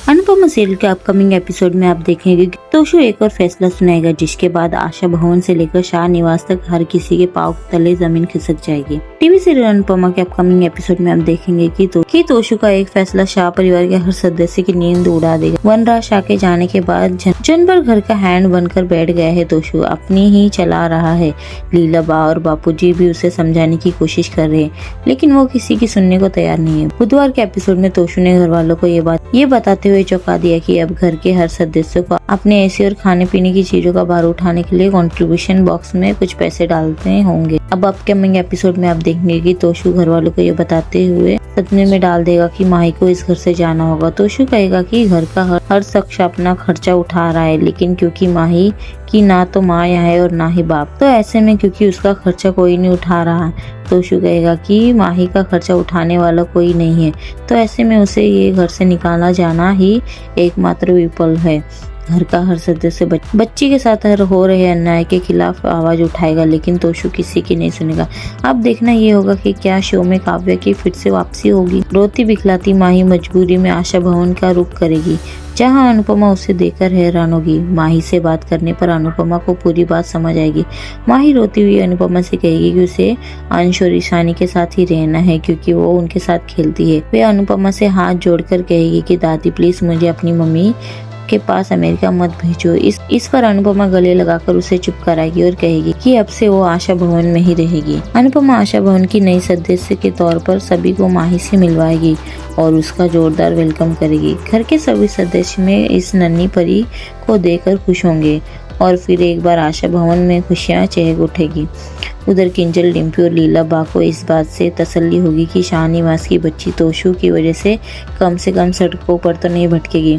Anupama serial के upcoming episode में आप देखेंगे कि तोशु एक और फैसला सुनाएगा, जिसके बाद आशा भवन से लेकर शाह निवास तक हर किसी के पांव तले जमीन खिसक जाएगी। टीवी सीरियल अनुपमा के अपकमिंग एपिसोड में आप देखेंगे कि तोशु का एक फैसला शाह परिवार के हर सदस्य की नींद उड़ा देगा। वनराज शाह के जाने के बाद जन पर घर का हैंड बनकर बैठ गया है। तोशु अपनी ही चला रहा है। लीला बा और बापूजी भी उसे समझाने की कोशिश कर रहे हैं, लेकिन वो किसी की सुनने को तैयार नहीं है। बुधवार के एपिसोड में तोशु ने घर वालों को ये बताते हुए चौंका दिया कि अब घर के हर सदस्य को अपने ऐसी और खाने पीने की चीजों का भार उठाने के लिए कंट्रीब्यूशन बॉक्स में कुछ पैसे डालते होंगे। अब अपकमिंग एपिसोड में आप देखेंगे कि तोशु घर वालों को ये बताते हुए सदमे में डाल देगा कि माही को इस घर से जाना होगा। तोशु कहेगा कि घर का हर शख्स अपना खर्चा उठा रहा है, लेकिन क्योंकि माही की ना तो माँ यहाँ है और ना ही बाप, तो ऐसे में क्योंकि उसका खर्चा कोई नहीं उठा रहा, तोशु कहेगा कि माही का खर्चा उठाने वाला कोई नहीं है, तो ऐसे में उसे ये घर से निकाला जाना ही एकमात्र विकल्प है। घर का हर सदस्य बच्ची के साथ हो रहे अन्याय के खिलाफ आवाज उठाएगा, लेकिन तोशु किसी की नहीं सुनेगा। अब देखना ये होगा कि क्या शो में काव्या की फिर से वापसी होगी। रोती बिखलाती माही मजबूरी में आशा भवन का रुख करेगी, जहां अनुपमा उसे देखकर हैरान होगी। माही से बात करने पर अनुपमा को पूरी बात समझ आएगी। माही रोती हुई अनुपमा से कहेगी कि उसे अंश और ईशानी के साथ ही रहना है, क्योंकि वो उनके साथ खेलती है। वे अनुपमा से हाथ जोड़कर कहेगी कि दादी प्लीज मुझे अपनी मम्मी के पास अमेरिका मत भेजो। इस पर अनुपमा गले लगाकर उसे चुप कराएगी और कहेगी कि अब से वो आशा भवन में ही रहेगी। अनुपमा आशा भवन की नई सदस्य के तौर पर सभी को माही से मिलवाएगी और उसका जोरदार वेलकम करेगी। घर के सभी सदस्य में इस नन्ही परी को देखकर खुश होंगे और फिर एक बार आशा भवन में खुशियां चहक उठेगी। उधर किंजल, डिम्पी और लीला बा को इस बात से तसल्ली होगी कि शाह निवास की बच्ची तोशु की वजह से कम सड़कों पर तो नहीं भटकेगी।